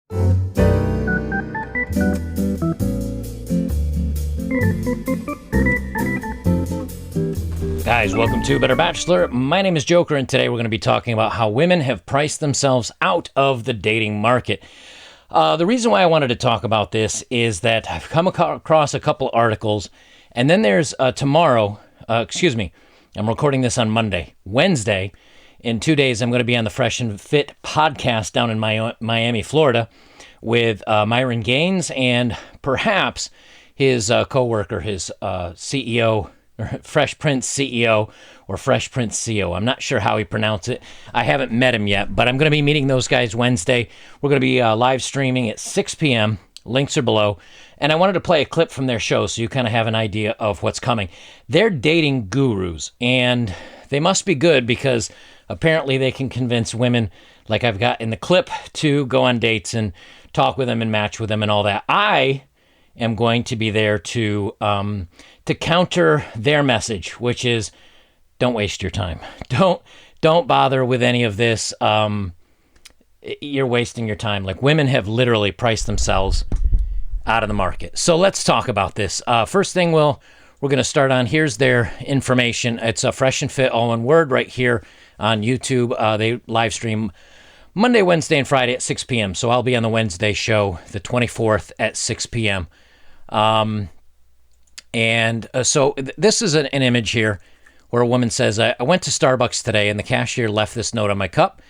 Guys, welcome to Better Bachelor. My name is Joker, and today we're going to be talking about how women have priced themselves out of the dating market. The reason why I wanted to talk about this is that I've come across a couple articles, and then there's tomorrow, I'm recording this on Monday. Wednesday, in 2 days, I'm going to be on the Fresh and Fit podcast down in Miami, Florida, with Myron Gaines and perhaps his co-worker, his CEO, or Fresh Prince CEO, or Fresh Prince CEO. I'm not sure how he pronounced it. I haven't met him yet, but I'm going to be meeting those guys Wednesday. We're going to be live streaming at 6 p.m. Links are below. And I wanted to play a clip from their show so you kind of have an idea of what's coming. They're dating gurus, and they must be good because apparently they can convince women, like I've got in the clip, to go on dates and talk with them and match with them and all that. I am going to be there to counter their message, which is don't waste your time. Don't bother with any of this. You're wasting your time. Like, women have literally priced themselves out of the market. So let's talk about this. First thing we're going to start on, here's their information. It's a Fresh and Fit, all one word, right here on YouTube. They live stream Monday, Wednesday, and Friday at 6 p.m. So I'll be on the Wednesday show, the 24th at 6 p.m. So this is an image here where a woman says, I went to Starbucks today and the cashier left this note on my cup.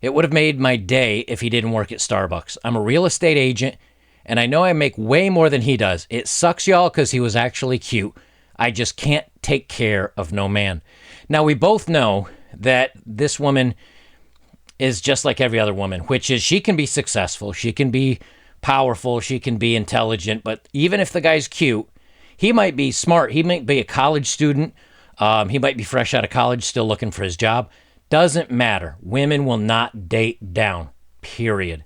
It would have made my day if he didn't work at Starbucks. I'm a real estate agent and I know I make way more than he does. It sucks, y'all, because he was actually cute. I just can't take care of no man. Now, we both know that this woman is just like every other woman, which is she can be successful, she can be powerful, she can be intelligent, but even if the guy's cute, he might be smart, he might be a college student, he might be fresh out of college, still looking for his job. Doesn't matter. Women will not date down, period.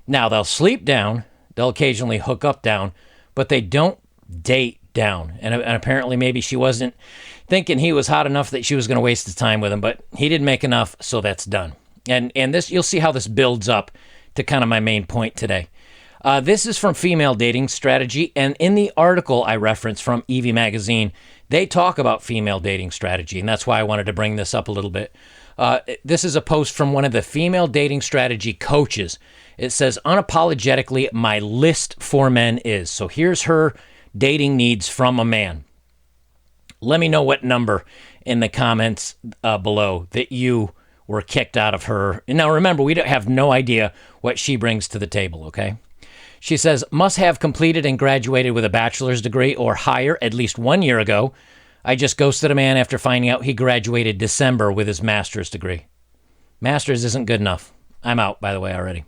Now, they'll sleep down, they'll occasionally hook up down, but they don't date down. And apparently maybe she wasn't thinking he was hot enough that she was going to waste his time with him, but he didn't make enough, so that's done. And this, you'll see how this builds up to kind of my main point today. This is from Female Dating Strategy, and in the article I referenced from Evie Magazine, they talk about female dating strategy, and that's why I wanted to bring this up a little bit. This is a post from one of the female dating strategy coaches. It says, unapologetically, my list for men is. So here's her dating needs from a man. Let me know what number in the comments below that you were kicked out of her. And now remember, we have no idea what she brings to the table, okay? She says, must have completed and graduated with a bachelor's degree or higher at least 1 year ago. I just ghosted a man after finding out he graduated December with his master's degree. Master's isn't good enough. I'm out, by the way, already.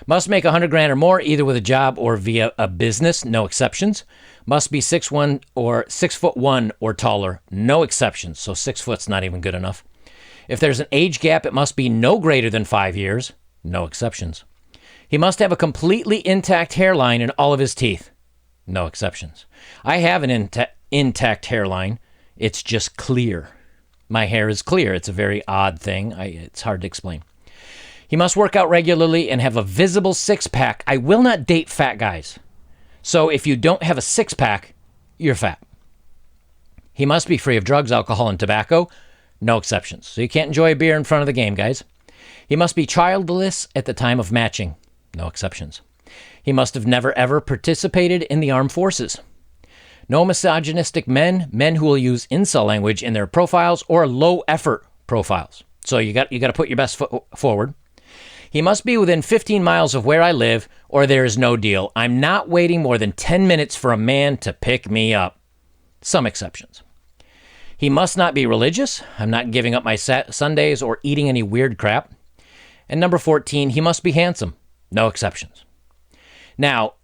Must make $100,000 or more, either with a job or via a business, no exceptions. Must be 6'1" or 6'1" or taller, no exceptions. So 6 foot's not even good enough. If there's an age gap, it must be no greater than 5 years, no exceptions. He must have a completely intact hairline in all of his teeth, no exceptions. I have an intact hairline. It's just clear. My hair is clear. It's a very odd thing. It's hard to explain. He must work out regularly and have a visible six-pack. I will not date fat guys. So if you don't have a six-pack, you're fat. He must be free of drugs, alcohol, and tobacco. No exceptions. So you can't enjoy a beer in front of the game, guys. He must be childless at the time of matching. No exceptions. He must have never, ever participated in the armed forces. No misogynistic men who will use incel language in their profiles or low-effort profiles. So you got to put your best foot forward. He must be within 15 miles of where I live, or there is no deal. I'm not waiting more than 10 minutes for a man to pick me up. Some exceptions. He must not be religious. I'm not giving up my Sundays or eating any weird crap. And number 14, he must be handsome. No exceptions. Now,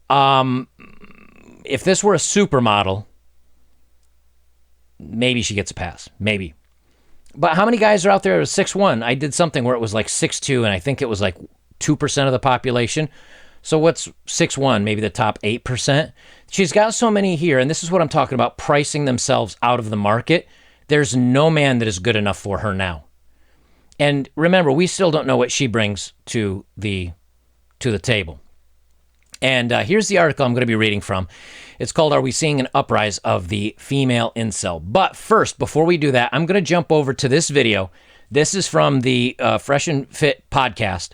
if this were a supermodel, maybe she gets a pass. Maybe. But how many guys are out there 6'1"? I did something where it was like 6'2", and I think it was like 2% of the population. So what's 6'1"? Maybe the top 8%. She's got so many here, and this is what I'm talking about, pricing themselves out of the market. There's no man that is good enough for her now. And remember, we still don't know what she brings to the table. And here's the article I'm going to be reading from. It's called Are We Seeing an Uprise of the Female Incel? But first, before we do that, I'm going to jump over to this video. This is from the Fresh and Fit podcast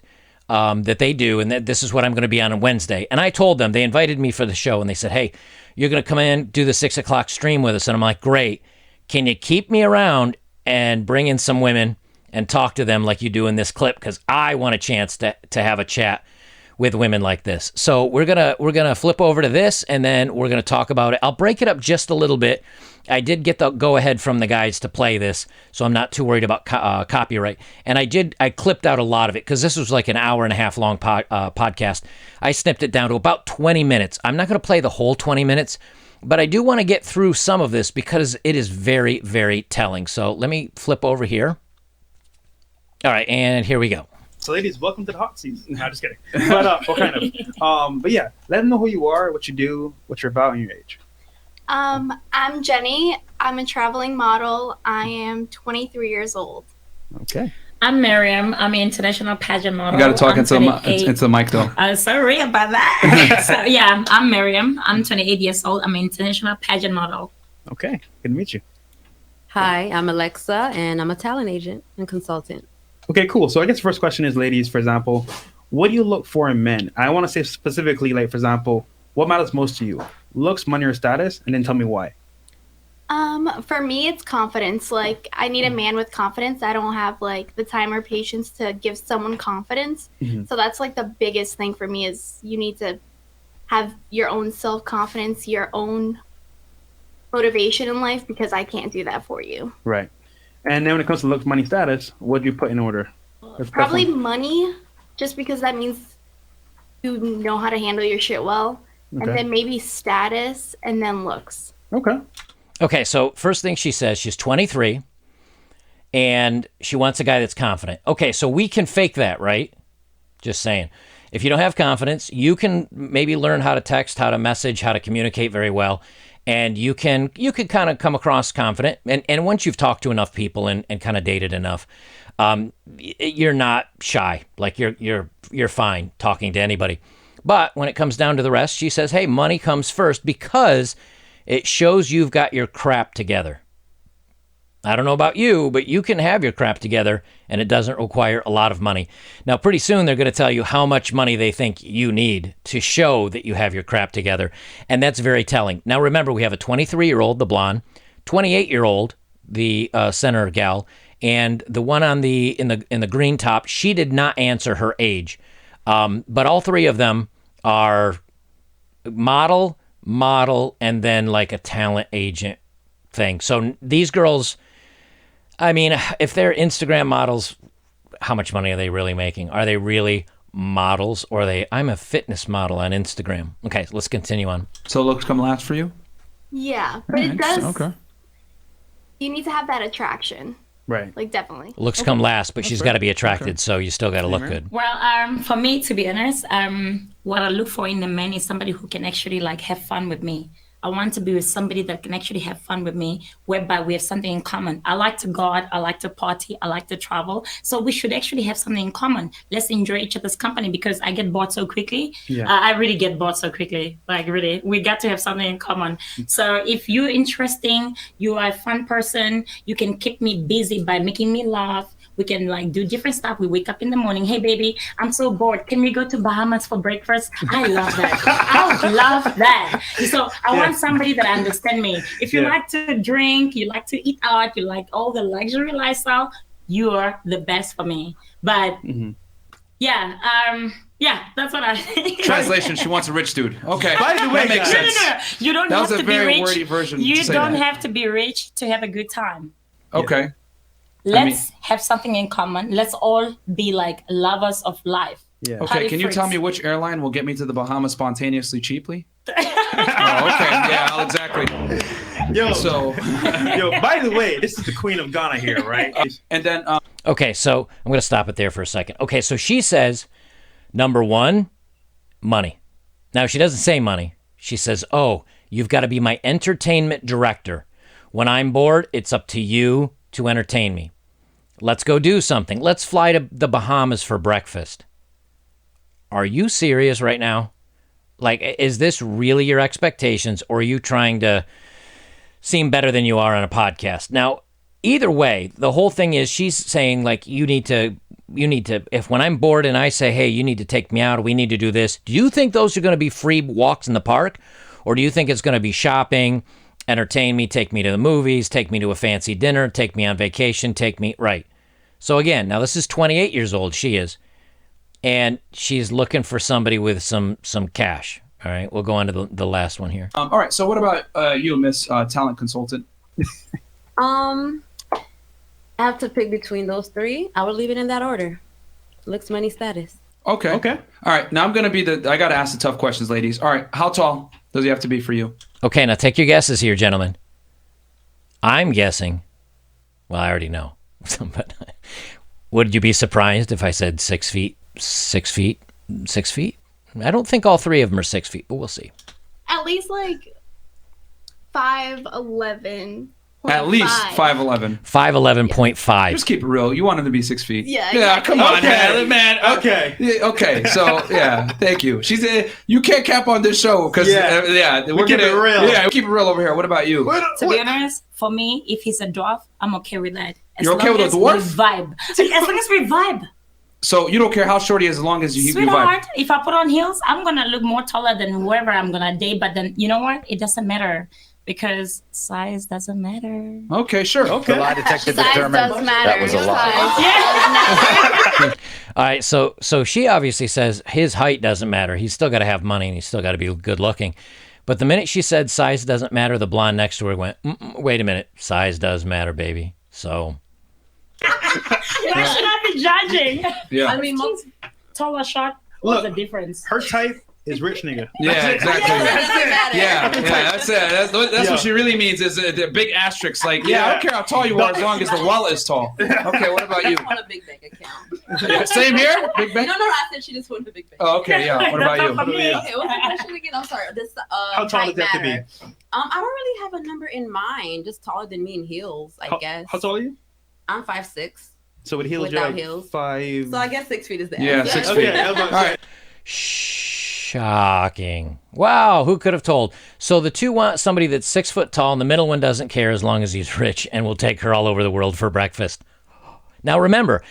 that they do, and this is what I'm going to be on Wednesday. And I told them, they invited me for the show, and they said, hey, you're going to come in, do the 6 o'clock stream with us. And I'm like, great. Can you keep me around and bring in some women and talk to them like you do in this clip? Because I want a chance to have a chat with women like this. So we're gonna flip over to this, and then we're gonna talk about it. I'll break it up just a little bit. I did get the go ahead from the guys to play this, so I'm not too worried about copyright. And I clipped out a lot of it because this was like an hour and a half long podcast. I snipped it down to about 20 minutes. I'm not gonna play the whole 20 minutes, but I do want to get through some of this because it is very, very telling. So let me flip over here. All right, and here we go. So, ladies, welcome to the hot season. No, just kidding. But what kind of? But yeah, let them know who you are, what you do, what you're about, and your age. I'm Jenny. I'm a traveling model. I am 23 years old. Okay. I'm Miriam. I'm an international pageant model. You got to talk into the mic, though. Sorry about that. So, yeah, I'm Miriam. I'm 28 years old. I'm an international pageant model. Okay. Good to meet you. Hi, I'm Alexa, and I'm a talent agent and consultant. Okay, cool. So I guess the first question is, ladies, for example, what do you look for in men? I want to say specifically, like, for example, what matters most to you? Looks, money, or status? And then tell me why. For me, it's confidence. Like, I need a man with confidence. I don't have, like, the time or patience to give someone confidence. Mm-hmm. So that's, like, the biggest thing for me is you need to have your own self-confidence, your own motivation in life, because I can't do that for you. Right. And then when it comes to looks, money, status, what do you put in order? Probably money, just because that means you know how to handle your shit well. Okay. And then maybe status, and then looks. Okay. Okay, so first thing she says, she's 23, and she wants a guy that's confident. Okay, so we can fake that, right? Just saying. If you don't have confidence, you can maybe learn how to text, how to message, how to communicate very well. And you can kind of come across confident. And once you've talked to enough people and kind of dated enough, you're not shy. Like you're fine talking to anybody. But when it comes down to the rest, she says, hey, money comes first because it shows you've got your crap together. I don't know about you, but you can have your crap together and it doesn't require a lot of money. Now, pretty soon they're going to tell you how much money they think you need to show that you have your crap together. And that's very telling. Now, remember, we have a 23-year-old, the blonde, 28-year-old, the center gal, and the one on in the green top, she did not answer her age. But all three of them are model, and then like a talent agent thing. So these girls, I mean, if they're Instagram models, how much money are they really making? Are they really models, or are they, I'm a fitness model on Instagram? Okay, let's continue on. So looks come last for you? Yeah, but it does. Okay. You need to have that attraction. Right. Like, definitely. Looks come last, but she's got to be attracted, so you still got to look good. Well, for me, to be honest, what I look for in a man is somebody who can actually like have fun with me. I want to be with somebody that can actually have fun with me, whereby we have something in common. I like to go out, I like to party, I like to travel. So we should actually have something in common. Let's enjoy each other's company, because I get bored so quickly. Yeah. I really get bored so quickly. Like, really, we got to have something in common. So if you're interesting, you are a fun person, you can keep me busy by making me laugh. We can like do different stuff. We wake up in the morning. Hey, baby, I'm so bored. Can we go to Bahamas for breakfast? I love that. I would love that. So I want somebody that understands me. If you like to drink, you like to eat out, you like all the luxury lifestyle, you are the best for me. But that's what I think. Translation, she wants a rich dude. Okay. By the way, that makes sense. No. You don't that have to be rich. That was a very wordy version. You don't that. have to be rich to have a good time. Okay. Let's have something in common. Let's all be like lovers of life. Yeah. Okay, can you tell me which airline will get me to the Bahamas spontaneously cheaply? Oh, okay. Yeah, exactly. By the way, this is the Queen of Ghana here, right? And then Okay, so I'm going to stop it there for a second. Okay, so she says, number one, money. Now, she doesn't say money. She says, oh, you've got to be my entertainment director. When I'm bored, it's up to you to entertain me. Let's go do something. Let's fly to the Bahamas for breakfast. Are you serious right now? Like, is this really your expectations, or are you trying to seem better than you are on a podcast? Now, either way, the whole thing is she's saying, like, you need to, if when I'm bored and I say, hey, you need to take me out, we need to do this, do you think those are going to be free walks in the park? Or do you think it's going to be shopping, entertain me, take me to the movies, take me to a fancy dinner, take me on vacation, right. So again, now this is 28 years old, she is, and she's looking for somebody with some cash. All right, we'll go on to the last one here. All right, so what about you, Miss Talent Consultant? I have to pick between those three. I would leave it in that order. Looks, money, status. Okay. All right, now I'm going to be I got to ask the tough questions, ladies. All right, how tall does he have to be for you? Okay, now take your guesses here, gentlemen. I'm guessing, well, I already know. But would you be surprised if I said 6 feet? 6 feet? 6 feet? I don't think all three of them are 6 feet, but we'll see. At least like 5'11". At least 5'11". 5'11.5. Just keep it real. You want him to be 6 feet. Yeah, Yeah, exactly. come on, Okay. man. Okay. Okay. So yeah, thank you. She's you can't cap on this show because we're keep it real. Yeah, we keep it real over here. What about you? To be honest, for me, if he's a dwarf, I'm okay with that. You're okay with a dwarf? We vibe. As long as we vibe. So you don't care how short he is as long as you vibe. Sweetheart, if I put on heels, I'm gonna look more taller than whoever I'm gonna date. But then you know what? It doesn't matter because size doesn't matter. Okay, sure. The lie detector Size determined does matter. that was a lie. Size. All right, so she obviously says his height doesn't matter. He's still got to have money and he's still got to be good looking. But the minute she said size doesn't matter, the blonde next to her went, wait a minute, size does matter, baby. So... Why should I be judging? Yeah. I mean, most tall or short, what's the difference? Her type is rich nigga. Yeah, exactly. Yeah, that's it. That's Yeah. what she really means is the big asterisk. Like, I don't care how tall you are as long as the wallet is tall. Okay, what about you? I want a big bank account. Yeah, same here? Big bank? No, I said she just wanted a big bank. Oh, okay, yeah. What about you? Okay, what's the question again? I'm sorry. This How tall does it have to be? I don't really have a number in mind. Just taller than me in heels, I guess. How tall are you? I'm 5'6". So with heels, Without you're like heels. 5. So I guess 6 feet is the Yeah, average. 6 Okay, feet. I was about to All say. right. Shocking. Wow, who could have told? So the two want somebody that's 6 foot tall, and the middle one doesn't care as long as he's rich and will take her all over the world for breakfast. Now remember,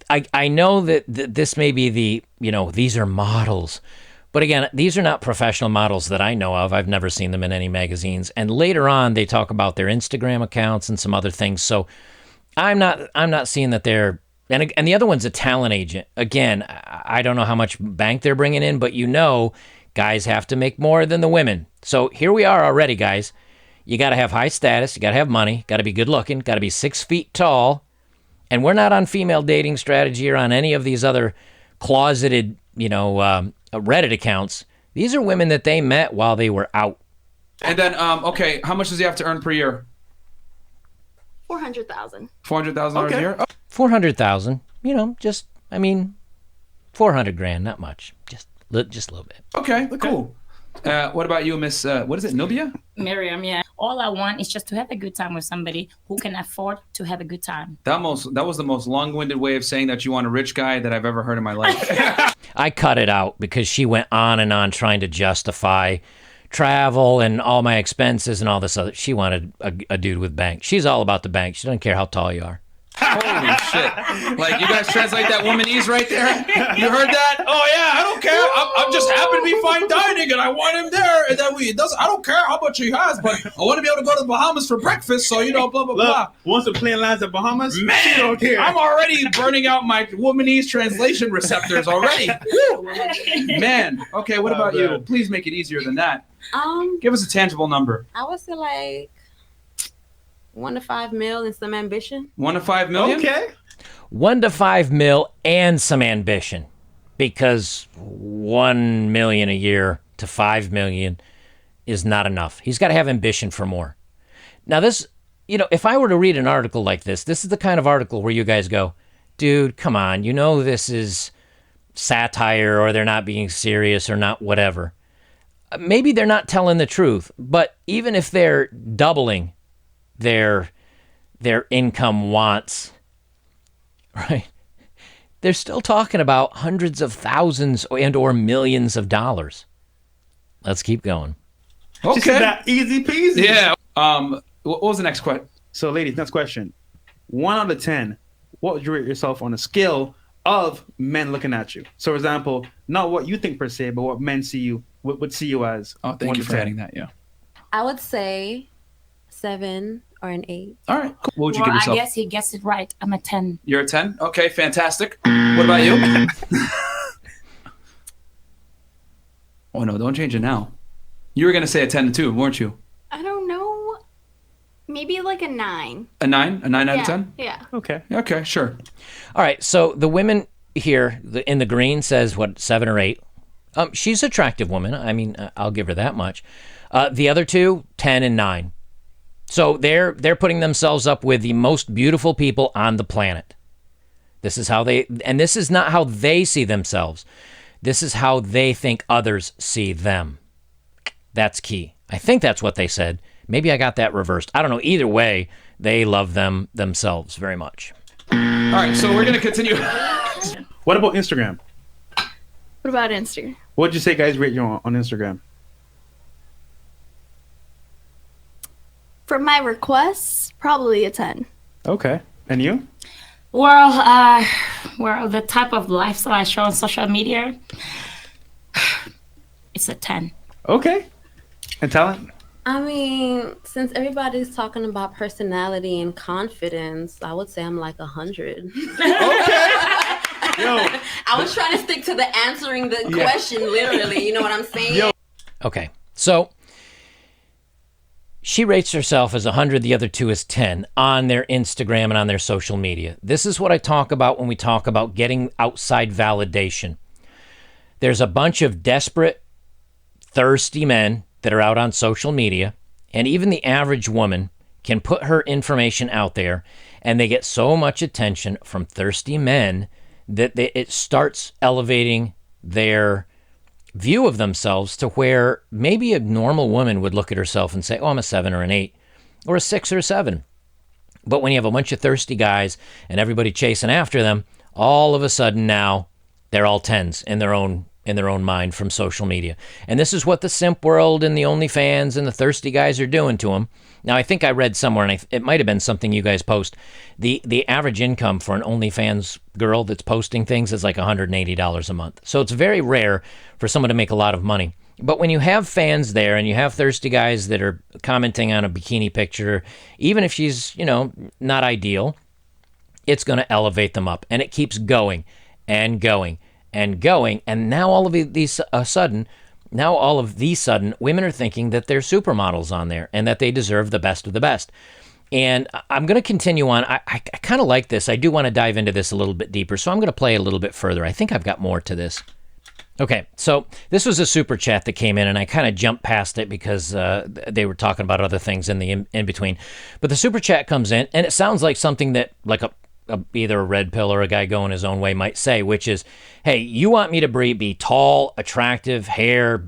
I know that this may be these are models. But again, these are not professional models that I know of. I've never seen them in any magazines. And later on, they talk about their Instagram accounts and some other things. So I'm not seeing that they're... And the other one's a talent agent. Again, I don't know how much bank they're bringing in, but guys have to make more than the women. So here we are already, guys. You got to have high status. You got to have money. Got to be good looking. Got to be 6 feet tall. And we're not on female dating strategy or on any of these other closeted, Reddit accounts. These are women that they met while they were out. And then, okay, how much does he have to earn per year? 400,000. $400,000 a year? Oh. 400,000, 400 grand, not much. Just a little bit. Okay, cool. What about you, Miss, what is it, Nubia? Miriam, yeah. All I want is just to have a good time with somebody who can afford to have a good time. That was the most long-winded way of saying that you want a rich guy that I've ever heard in my life. I cut it out because she went on and on trying to justify travel and all my expenses and all this other. She wanted a dude with bank. She's all about the bank. She doesn't care how tall you are. Holy shit. Like, you guys translate that womanese right there? You heard that? Oh, yeah, I don't care. I'm just happy to be fine dining, and I want him there. And then I don't care how much he has, but I want to be able to go to the Bahamas for breakfast, so, blah, blah, blah. Look, once the plane lands at Bahamas, Man, she don't care. I'm already burning out my womanese translation receptors already. Man. Okay, what about you? Please make it easier than that. Give us a tangible number. I would say like 1 to 5 mil and some ambition. 1 to 5 million? Okay. 1 to 5 mil and some ambition, because 1 million a year to 5 million is not enough. He's got to have ambition for more. Now this, if I were to read an article like this is the kind of article where you guys go, dude, come on, this is satire, or they're not being serious, or not whatever. Maybe they're not telling the truth, but even if they're doubling their income wants, right? they're still talking about hundreds of thousands and or millions of dollars. Let's keep going. She said Okay. that easy peasy. Yeah. What was the next question? So, ladies, next question. 1 out of 10, what would you rate yourself on a scale of men looking at you? So, for example, not what you think per se, but what men see you would see you as. Oh, thank 1 you to for 10. adding that. Yeah. I would say 7 or an 8. All right. Cool. What would you Well, give I yourself? guess he gets it right. I'm a 10. You're a 10? Okay, fantastic. What about you? Oh, no, don't change it now. You were going to say a 10 to 2, weren't you? I don't know. Maybe like a 9. A 9? A 9 out Yeah. of 10? Yeah. Okay. Okay, sure. All right, so the women here in the green says, what, 7 or 8? She's an attractive woman. I mean, I'll give her that much. The other two, 10 and 9. So they're putting themselves up with the most beautiful people on the planet. This is how and this is not how they see themselves. This is how they think others see them. That's key. I think that's what they said. Maybe I got that reversed. I don't know. Either way, they love themselves very much. All right, so we're going to continue. What about Instagram? What about Instagram? What'd you say guys rate you on Instagram? For my requests, probably a 10. Okay. And you? Well, the type of lifestyle I show on social media, it's a 10. Okay. And talent? I mean, since everybody's talking about personality and confidence, I would say I'm like 100. Yo. I was trying to stick to the answering the question, literally. You know what I'm saying? Yo. Okay, so she rates herself as 100, the other two is 10 on their Instagram and on their social media. This is what I talk about when we talk about getting outside validation. There's a bunch of desperate, thirsty men that are out on social media, and even the average woman can put her information out there, and they get so much attention from thirsty men that it starts elevating their view of themselves to where maybe a normal woman would look at herself and say, oh, I'm a 7 or an 8 or a 6 or a 7. But when you have a bunch of thirsty guys and everybody chasing after them, all of a sudden now they're all 10s in their own mind from social media. And this is what the simp world and the OnlyFans and the thirsty guys are doing to them. Now, I think I read somewhere, and it might have been something you guys post, the average income for an OnlyFans girl that's posting things is like $180 a month. So it's very rare for someone to make a lot of money. But when you have fans there and you have thirsty guys that are commenting on a bikini picture, even if she's, not ideal, it's going to elevate them up. And it keeps going and going and going. And now all of these sudden, women are thinking that they're supermodels on there and that they deserve the best of the best. And I'm going to continue on. I kind of like this. I do want to dive into this a little bit deeper, so I'm going to play a little bit further. I think I've got more to this. Okay, so this was a super chat that came in, and I kind of jumped past it because they were talking about other things in the in between. But the super chat comes in, and it sounds like something that like either a red pill or a guy going his own way might say, which is, hey, you want me to be tall, attractive, hair,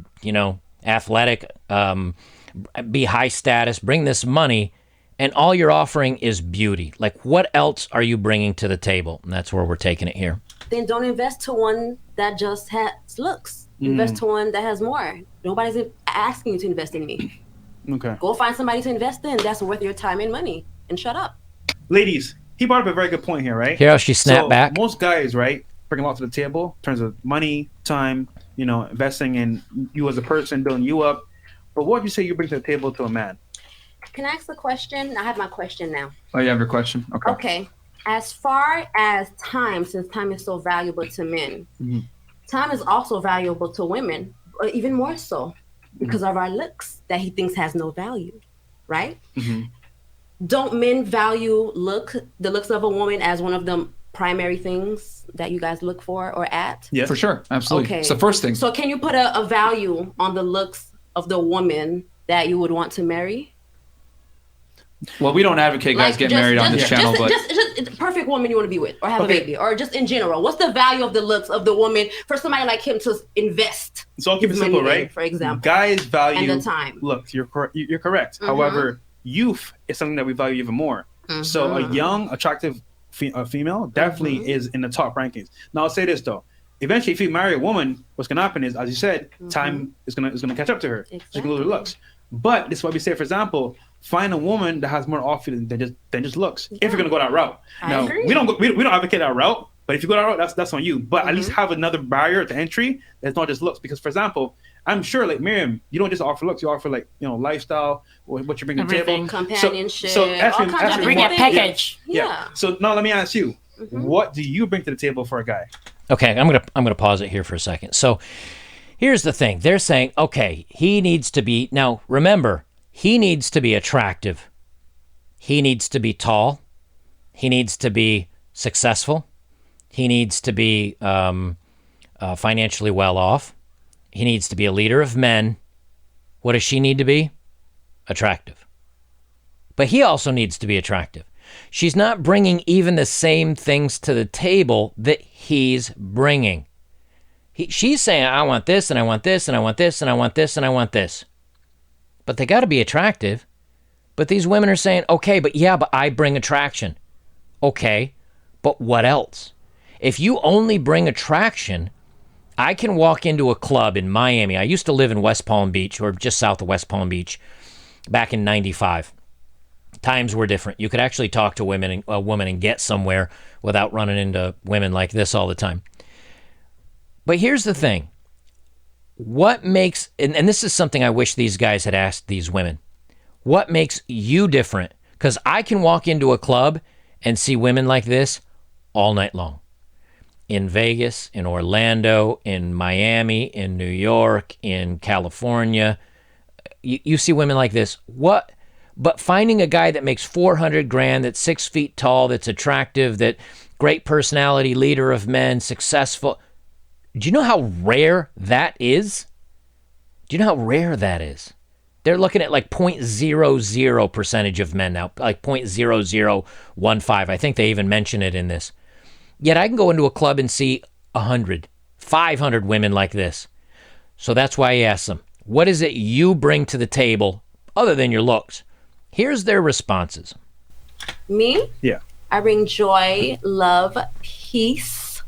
athletic, be high status, bring this money, and all you're offering is beauty. Like, what else are you bringing to the table? And that's where we're taking it here. Then don't invest to one that just has looks. Invest to one that has more. Nobody's asking you to invest in me. Okay. Go find somebody to invest in that's worth your time and money, and shut up. Ladies, he brought up a very good point here, right? Hear how she snapped So, back? Most guys, right, bring a lot to the table in terms of money, time, investing in you as a person, building you up. But what would you say you bring to the table to a man? Can I ask the question? I have my question now. Oh, you have your question? Okay. Okay. As far as time, since time is so valuable to men, time is also valuable to women, or even more so because of our looks that he thinks has no value, right? Don't men value the looks of a woman as one of the primary things that you guys look for or at? Yeah. For sure. Absolutely. Okay. It's the first thing. So can you put a value on the looks of the woman that you would want to marry? Well, we don't advocate guys get married on this channel, but just perfect woman you want to be with or have a baby, or just in general. What's the value of the looks of the woman for somebody like him to invest? So I'll keep it simple, money in, right? for example. Guys value And the time. Look, you're correct. However, youth is something that we value even more. So a young, attractive female definitely is in the top rankings. Now I'll say this though. Eventually, if you marry a woman, what's gonna happen is, as you said, time is gonna catch up to her. Exactly. She's gonna lose her looks. But this is why we say, for example, find a woman that has more off you than just looks. If you're gonna go that route. I agree. we don't advocate that route. But if you go that route, that's on you. But at least have another barrier to entry that's not just looks. Because, for example, I'm sure, like Miriam, you don't just offer looks. You offer like lifestyle, what you bring to the table, companionship. So all kinds of Bring a things. package. Yeah. So now let me ask you, what do you bring to the table for a guy? Okay, I'm gonna pause it here for a second. So here's the thing. They're saying, okay, he needs to be, now remember, he needs to be attractive. He needs to be tall. He needs to be successful. He needs to be financially well off. He needs to be a leader of men. What does she need to be? Attractive. But he also needs to be attractive. She's not bringing even the same things to the table that he's bringing. She's saying, I want this, and I want this, and I want this, and I want this, and I want this. But they got to be attractive. But these women are saying, okay, but I bring attraction. Okay, but what else? If you only bring attraction, I can walk into a club in Miami. I used to live in West Palm Beach, or just south of West Palm Beach, back in '95. Times were different. You could actually talk to a woman and get somewhere without running into women like this all the time. But here's the thing. What makes, and this is something I wish these guys had asked these women, what makes you different? Because I can walk into a club and see women like this all night long. In Vegas, in Orlando, in Miami, in New York, in California. You see women like this. What? But finding a guy that makes $400,000, that's 6 feet tall, that's attractive, that great personality, leader of men, successful. Do you know how rare that is? Do you know how rare that is? They're looking at like 0.00% of men now, like 0.0015. I think they even mention it in this. Yet I can go into a club and see 100, 500 women like this. So that's why I asked them, what is it you bring to the table other than your looks? Here's their responses. Me? Yeah. I bring joy, love, peace,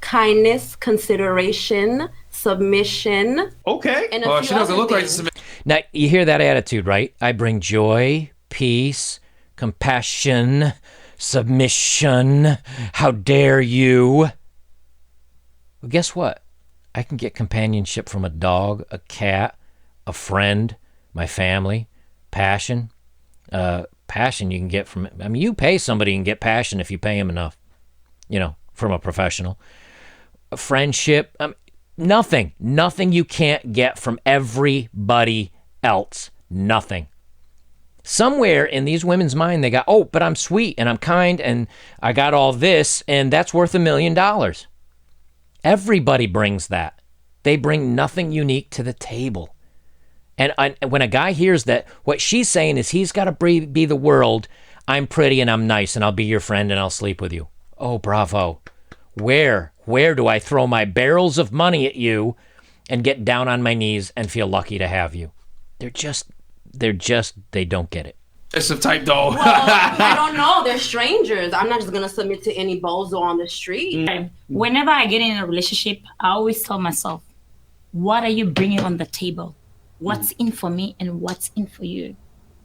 kindness, consideration, submission. Okay. And Well, she doesn't look like this. Now, you hear that attitude, right? I bring joy, peace, compassion, submission. How dare you? Well, guess what? I can get companionship from a dog, a cat, a friend, my family, passion. Passion you can get from, you pay somebody and get passion if you pay him enough, from a professional. A friendship, nothing you can't get from everybody else. Nothing. Somewhere in these women's mind, they got, oh, but I'm sweet and I'm kind and I got all this and that's worth $1 million. Everybody brings that. They bring nothing unique to the table. And when a guy hears that, what she's saying is he's got to be the world. I'm pretty and I'm nice and I'll be your friend and I'll sleep with you. Oh, bravo. Where do I throw my barrels of money at you and get down on my knees and feel lucky to have you? They don't get it. It's a type doll. Well, I don't know. They're strangers. I'm not just going to submit to any bozo on the street. Whenever I get in a relationship, I always tell myself, what are you bringing on the table? What's in for me and what's in for you?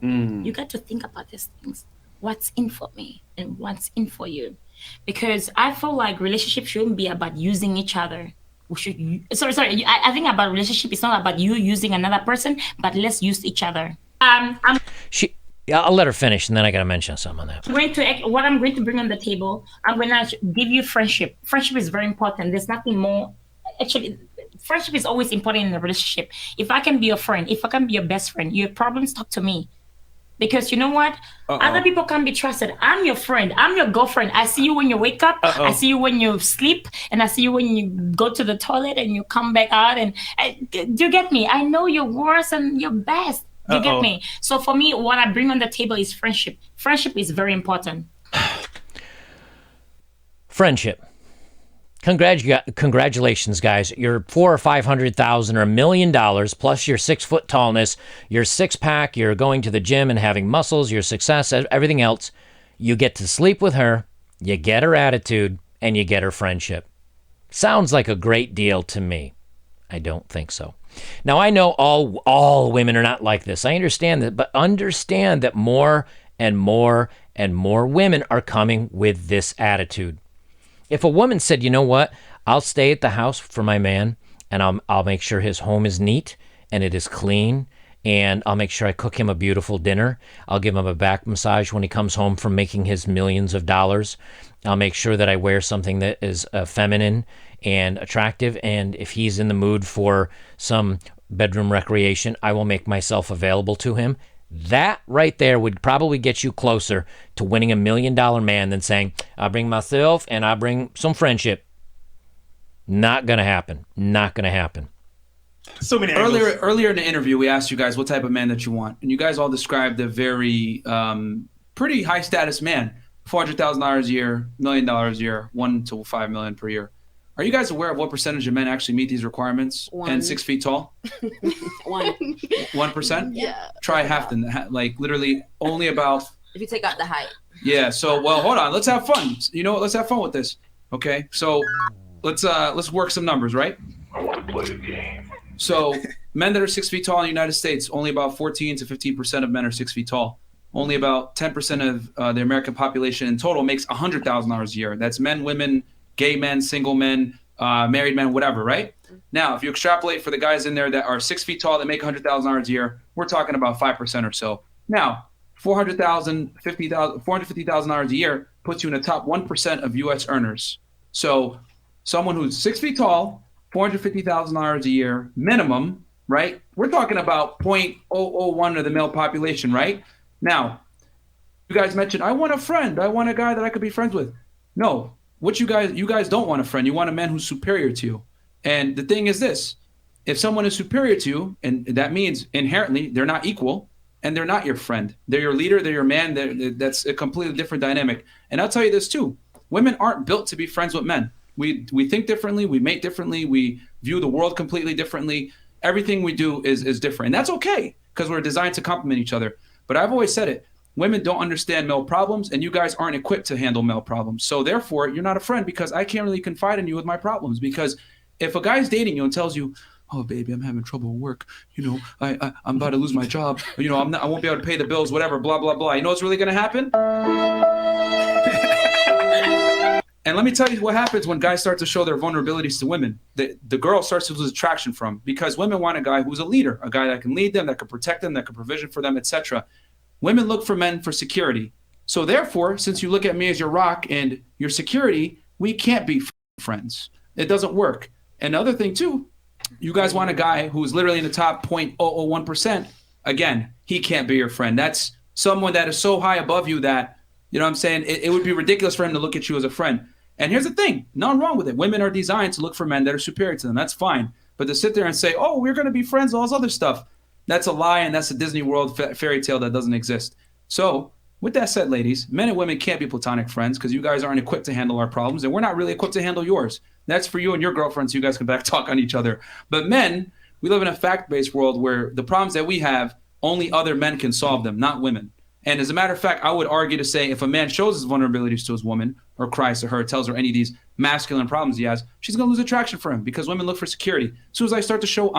You got to think about these things. What's in for me and what's in for you? Because I feel like relationships shouldn't be about using each other. I think about relationship, it's not about you using another person, but let's use each other. I'll let her finish, and then I got to mention something on that. What I'm going to bring on the table, I'm going to give you friendship. Friendship is very important. There's nothing more. Actually, friendship is always important in a relationship. If I can be your friend, if I can be your best friend, your problems, talk to me. Because you know what? Other people can't be trusted. I'm your friend. I'm your girlfriend. I see you when you wake up. I see you when you sleep. And I see you when you go to the toilet and you come back out. And do you get me? I know your worst and your best. Do you get me? So for me, what I bring on the table is friendship. Friendship is very important. Friendship. Congratulations, guys. You're $400,000 or $500,000 or $1 million plus your 6 foot tallness, your 6-pack, you're going to the gym and having muscles, your success, everything else. You get to sleep with her You get her attitude and you get her friendship. Sounds like a great deal to me. I don't think so. Now, I know all women are not like this. I understand that, but understand that more and more and more women are coming with this attitude. If a woman said, you know what, I'll stay at the house for my man, and I'll make sure his home is neat and it is clean, and I'll make sure I cook him a beautiful dinner. I'll give him a back massage when he comes home from making his millions of dollars. I'll make sure that I wear something that is feminine and attractive, and if he's in the mood for some bedroom recreation, I will make myself available to him. That right there would probably get you closer to winning $1 million man than saying, I bring myself and I bring some friendship. Not gonna happen. Not gonna happen. So many angles. Earlier in the interview, we asked you guys what type of man that you want, and you guys all described a very pretty high status man. $400,000 a year, $1 million a year, $1 to $5 million per year. Are you guys aware of what percentage of men actually meet these requirements and 6 feet tall? 1%? Yeah. Try half like literally only about. If you take out the height. Yeah. So, well, hold on. Let's have fun. You know what? Let's have fun with this. Okay. So let's work some numbers, right? I want to play a game. So men that are 6 feet tall in the United States, only about 14 to 15% of men are 6 feet tall. Only about 10% of the American population in total makes $100,000 a year. That's men, women, gay men, single men, married men, whatever, right? Now, if you extrapolate for the guys in there that are 6 feet tall that make $100,000 a year, we're talking about 5% or so. Now, $450,000 a year puts you in the top 1% of U.S. earners. So someone who's 6 feet tall, $450,000 a year minimum, right? We're talking about 0.001 of the male population, right? Now, you guys mentioned, I want a friend. I want a guy that I could be friends with. No, what you guys don't want a friend. You want a man who's superior to you. And the thing is this, if someone is superior to you, and that means inherently they're not equal and they're not your friend. They're your leader, they're your man. That's a completely different dynamic. And I'll tell you this too, women aren't built to be friends with men. We think differently, we mate differently, we view the world completely differently. Everything we do is different. And that's okay, because we're designed to complement each other. But I've always said it, women don't understand male problems, and you guys aren't equipped to handle male problems. So therefore, you're not a friend, because I can't really confide in you with my problems. Because if a guy's dating you and tells you, oh, baby, I'm having trouble with work. You know, I'm about to lose my job. You know, I won't be able to pay the bills, whatever, blah, blah, blah. You know what's really going to happen? And let me tell you what happens when guys start to show their vulnerabilities to women. The girl starts to lose attraction from, because women want a guy who's a leader, a guy that can lead them, that can protect them, that can provision for them, etc. Women look for men for security. So therefore, since you look at me as your rock and your security, we can't be friends. It doesn't work. And the other thing too, you guys want a guy who's literally in the top 0.001%. Again, he can't be your friend. That's someone that is so high above you that, you know what I'm saying, it would be ridiculous for him to look at you as a friend. And here's the thing, nothing wrong with it. Women are designed to look for men that are superior to them. That's fine. But to sit there and say, oh, we're going to be friends, all this other stuff, that's a lie, and that's a Disney World fairy tale that doesn't exist. So with that said, ladies, men and women can't be platonic friends, because you guys aren't equipped to handle our problems, and we're not really equipped to handle yours. That's for you and your girlfriends, so you guys can back talk on each other. But men, we live in a fact-based world where the problems that we have, only other men can solve them, not women. And as a matter of fact, I would argue to say if a man shows his vulnerabilities to his woman, or cries to her, tells her any of these masculine problems he has, she's going to lose attraction for him, because women look for security. As soon as I start to show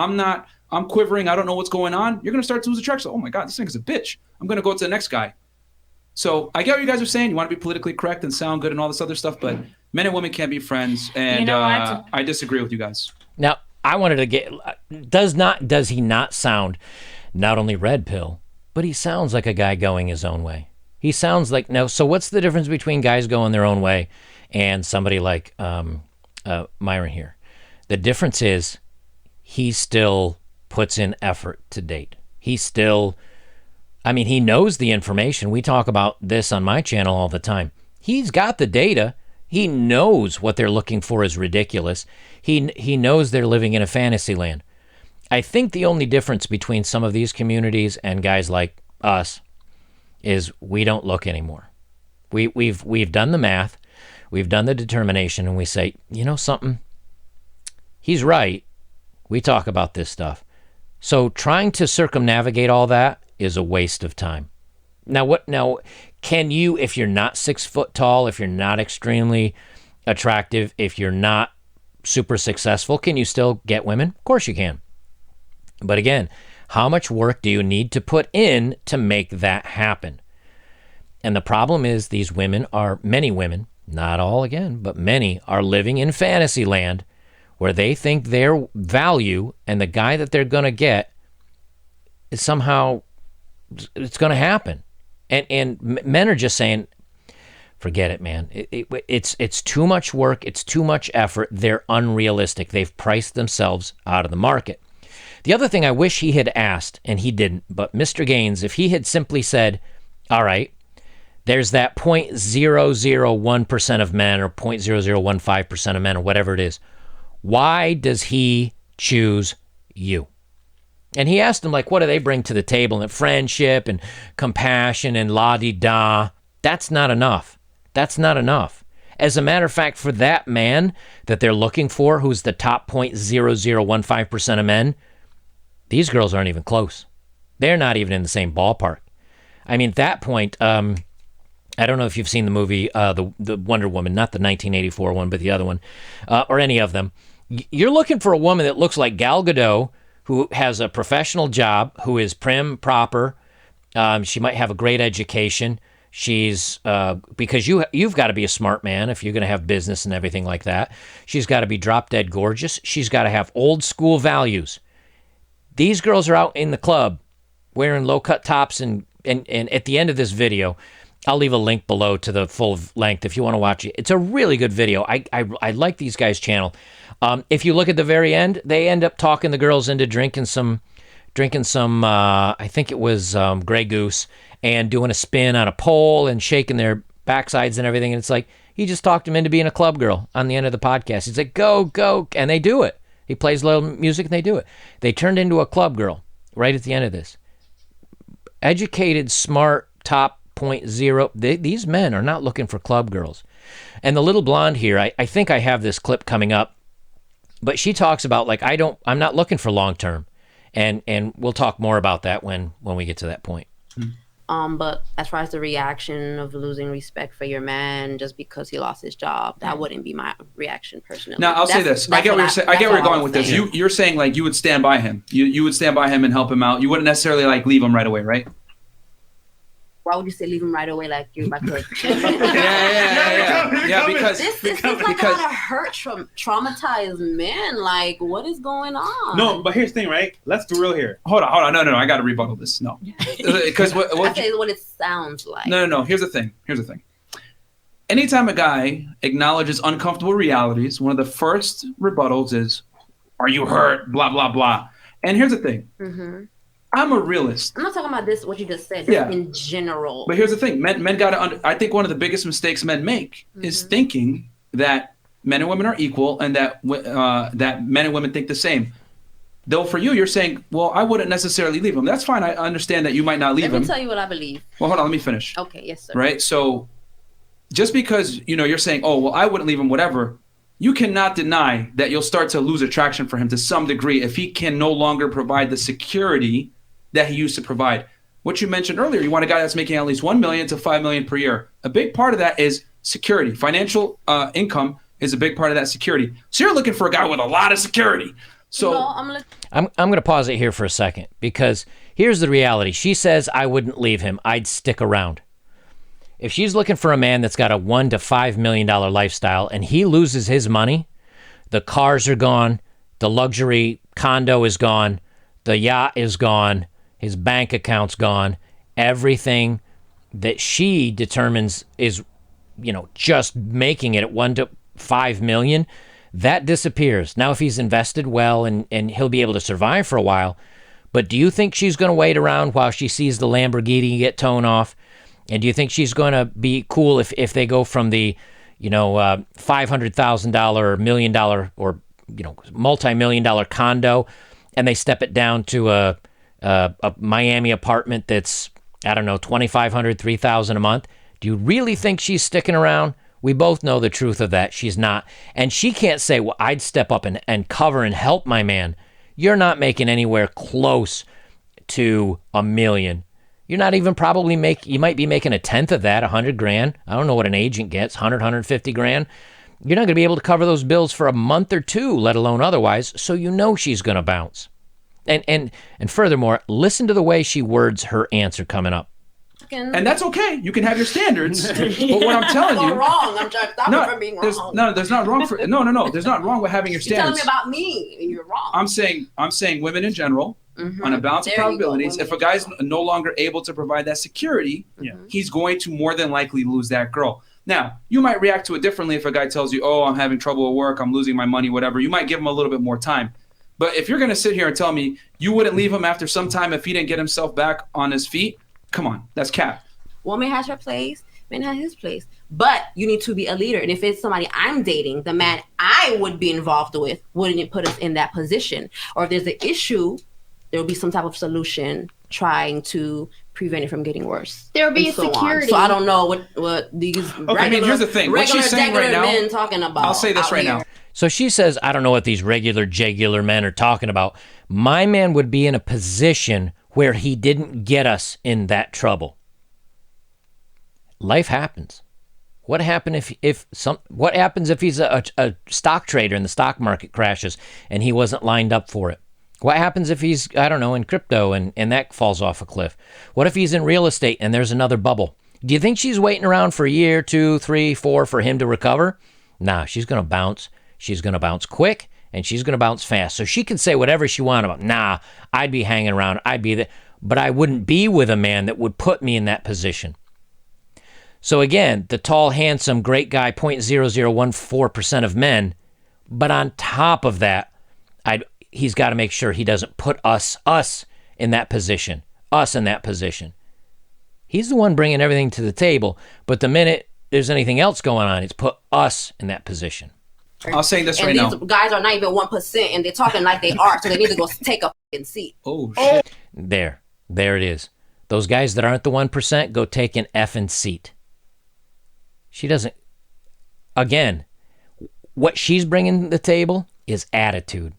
I'm quivering, I don't know what's going on, you're going to start to lose attraction. Oh my God, this thing is a bitch. I'm going to go to the next guy. So I get what you guys are saying. You want to be politically correct and sound good and all this other stuff, but men and women can't be friends. And You know what? I disagree with you guys. Now, I wanted to get, does he not sound not only red pill, but he sounds like a guy going his own way. He sounds like, no, so what's the difference between guys going their own way and somebody like Myron here? The difference is he still puts in effort to date. He still, I mean, he knows the information. We talk about this on my channel all the time. He's got the data. He knows what they're looking for is ridiculous. He knows they're living in a fantasy land. I think the only difference between some of these communities and guys like us is we don't look anymore. We've done the math, we've done the determination, and we say, you know something? He's right. We talk about this stuff. So trying to circumnavigate all that is a waste of time. Now, Can you, if you're not 6 foot tall, if you're not extremely attractive, if you're not super successful, can you still get women? Of course you can. But again, how much work do you need to put in to make that happen? And the problem is many women, not all again, but many are living in fantasy land where they think their value and the guy that they're going to get is somehow, it's going to happen. And men are just saying, forget it, man. It's too much work. It's too much effort. They're unrealistic. They've priced themselves out of the market. The other thing I wish he had asked, and he didn't, but Mr. Gaines, if he had simply said, all right, there's that 0.001% of men or 0.0015% of men or whatever it is. Why does he choose you? And he asked them, like, what do they bring to the table? And friendship and compassion and la-di-da. That's not enough. That's not enough. As a matter of fact, for that man that they're looking for, who's the top 0.0015% of men, these girls aren't even close. They're not even in the same ballpark. I mean, at that point, I don't know if you've seen the movie, the Wonder Woman, not the 1984 one, but the other one, or any of them. You're looking for a woman that looks like Gal Gadot, who has a professional job, who is prim, proper. She might have a great education. She's, because you've got to be a smart man if you're going to have business and everything like that. She's got to be drop dead gorgeous. She's got to have old school values. These girls are out in the club wearing low-cut tops, and at the end of this video, I'll leave a link below to the full length if you want to watch it. It's a really good video. I like these guys' channel. If you look at the very end, they end up talking the girls into drinking some I think it was Grey Goose, and doing a spin on a pole and shaking their backsides and everything. And it's like, he just talked them into being a club girl on the end of the podcast. He's like, go, go. And they do it. He plays a little music and they do it. They turned into a club girl right at the end of this. Educated, smart, top 0.0. These men are not looking for club girls. And the little blonde here, I think I have this clip coming up, but she talks about, like, I'm not looking for long term. And we'll talk more about that when we get to that point. But as far as the reaction of losing respect for your man just because he lost his job, that wouldn't be my reaction personally. Now, I'll say this. I get what you're saying. I get where you're going with this. You're saying, like, you would stand by him. You would stand by him and help him out. You wouldn't necessarily, like, leave him right away, right? Why would you say leave him right away like you're about to like Yeah, because this seems like a lot of hurt, traumatized men. Like, what is going on? No, but here's the thing, right? Let's be real here. Hold on. No, I got to rebuttal this. No. Because what it sounds like. No. Here's the thing. Anytime a guy acknowledges uncomfortable realities, one of the first rebuttals is, are you hurt? Blah, blah, blah. And here's the thing. Mm-hmm. I'm a realist. I'm not talking about this, what you just said, in general. But here's the thing. Men got to I think one of the biggest mistakes men make is thinking that men and women are equal and that men and women think the same. Though for you're saying, well, I wouldn't necessarily leave him. That's fine. I understand that you might not leave him. Let me tell you what I believe. Well, hold on. Let me finish. Okay, yes, sir. Right? So just because, you're saying, oh, well, I wouldn't leave him, whatever, you cannot deny that you'll start to lose attraction for him to some degree if he can no longer provide the security that he used to provide. What you mentioned earlier, you want a guy that's making at least $1 million to $5 million per year. A big part of that is security. Financial income is a big part of that security. So you're looking for a guy with a lot of security. So no, I'm going to pause it here for a second, because here's the reality. She says, I wouldn't leave him. I'd stick around. If she's looking for a man that's got a $1 to $5 million lifestyle and he loses his money, the cars are gone, the luxury condo is gone, the yacht is gone, his bank account's gone. Everything that she determines is, just making it at $1 to $5 million, that disappears. Now, if he's invested well and he'll be able to survive for a while, but do you think she's going to wait around while she sees the Lamborghini get towed off? And do you think she's going to be cool if they go from the, $500,000 or $1 million or, multi-million dollar condo, and they step it down to a Miami apartment that's, I don't know, $2,500, $3,000 a month? Do you really think she's sticking around? We both know the truth of that. She's not. And she can't say, well, I'd step up and cover and help my man. You're not making anywhere close to $1 million. You're not even probably you might be making a tenth of that, 100 grand. I don't know what an agent gets, 100, 150 grand. You're not going to be able to cover those bills for a month or two, let alone otherwise, so you know she's going to bounce. And furthermore, listen to the way she words her answer coming up. And that's okay. You can have your standards. But what I'm telling you, wrong. I'm trying to stop you from being wrong. There's not wrong for no. There's not wrong with having your standards. You're telling me about me, and you're wrong. I'm saying women in general, on a balance of probabilities. If a guy's no longer able to provide that security, he's going to more than likely lose that girl. Now, you might react to it differently if a guy tells you, "Oh, I'm having trouble at work. I'm losing my money, whatever." You might give him a little bit more time. But if you're going to sit here and tell me you wouldn't leave him after some time if he didn't get himself back on his feet, come on, that's cap. Woman has her place, man has his place. But you need to be a leader. And if it's somebody I'm dating, the man I would be involved with, wouldn't it put us in that position? Or if there's an issue, there will be some type of solution trying to prevent it from getting worse. There will be a security. So I don't know what these here's the thing. What she's saying right now, men talking about. I'll say this right now. So she says, I don't know what these regular men are talking about. My man would be in a position where he didn't get us in that trouble. Life happens. What happens if he's a stock trader and the stock market crashes and he wasn't lined up for it? What happens if he's, I don't know, in crypto and that falls off a cliff? What if he's in real estate and there's another bubble? Do you think she's waiting around for a year, 2, 3, 4 for him to recover? Nah, she's going to bounce. She's going to bounce quick and she's going to bounce fast. So she can say whatever she wants about, nah, I'd be hanging around. I'd be there. But I wouldn't be with a man that would put me in that position. So again, the tall, handsome, great guy, 0.0014% of men. But on top of that, he's got to make sure he doesn't put us in that position. Us in that position. He's the one bringing everything to the table. But the minute there's anything else going on, it's put us in that position. I'll say this right now. now. These guys are not even 1%, and they're talking like they are, so they need to go take a fucking seat. Oh, shit. There it is. Those guys that aren't the 1%, go take an effing seat. She doesn't. Again, what she's bringing to the table is attitude.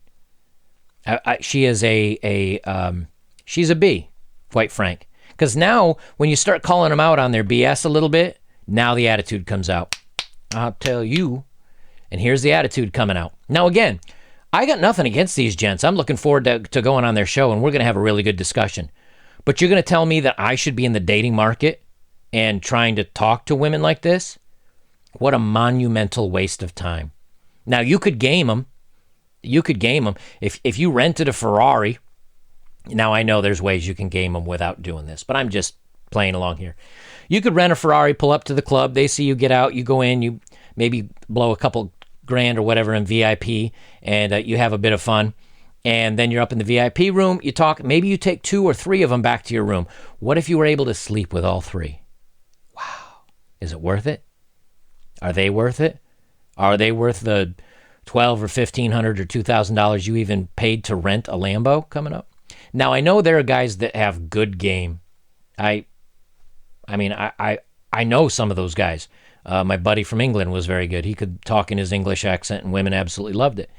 She is she's a B, quite frank. Because now, when you start calling them out on their BS a little bit, now the attitude comes out. I'll tell you. And here's the attitude coming out. Now, again, I got nothing against these gents. I'm looking forward to going on their show, and we're going to have a really good discussion. But you're going to tell me that I should be in the dating market and trying to talk to women like this? What a monumental waste of time. Now, you could game them. If you rented a Ferrari, now I know there's ways you can game them without doing this, but I'm just playing along here. You could rent a Ferrari, pull up to the club, they see you get out, you go in, you maybe blow a couple grand or whatever in VIP, and you have a bit of fun, and then you're up in the VIP room, you talk, maybe you take 2 or 3 of them back to your room. What if you were able to sleep with all 3? Wow. Is it worth it? Are they worth it? Are they worth the $1,200 or $1,500 or $2,000 you even paid to rent a Lambo coming up? Now, I know there are guys that have good game. I know some of those guys. My buddy from England was very good. He could talk in his English accent, and women absolutely loved it.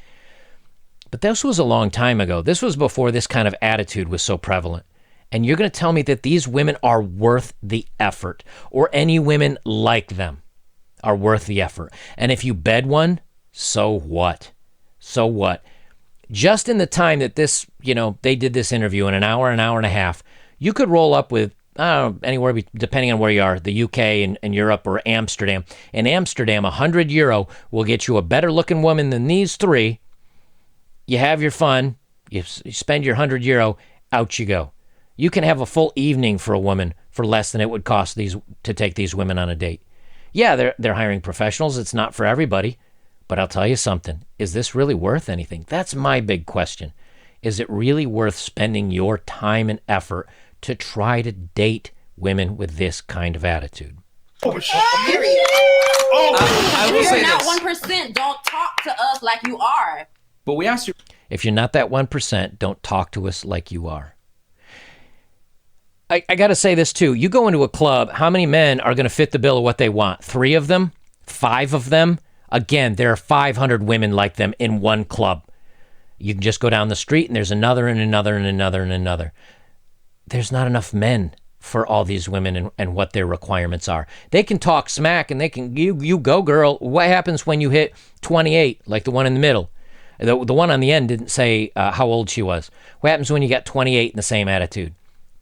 But this was a long time ago. This was before this kind of attitude was so prevalent. And you're going to tell me that these women are worth the effort, or any women like them are worth the effort. And if you bed one, so what? So what? Just in the time that this, they did this interview in an hour and a half, you could roll up with, I don't know, anywhere, depending on where you are, the UK and Europe or Amsterdam. In Amsterdam, €100 will get you a better looking woman than these 3. You have your fun, you spend your €100, out you go. You can have a full evening for a woman for less than it would cost to take these women on a date. Yeah, they're hiring professionals. It's not for everybody. But I'll tell you something. Is this really worth anything? That's my big question. Is it really worth spending your time and effort to try to date women with this kind of attitude? Period. I will say You're not this. 1%. Don't talk to us like you are. But we asked you. If you're not that 1%, don't talk to us like you are. I got to say this too. You go into a club, how many men are going to fit the bill of what they want? 3 of them? 5 of them? Again, there are 500 women like them in one club. You can just go down the street and there's another and another and another and another. There's not enough men for all these women and what their requirements are. They can talk smack and they can, you go girl. What happens when you hit 28, like the one in the middle? The one on the end didn't say how old she was. What happens when you got 28 in the same attitude?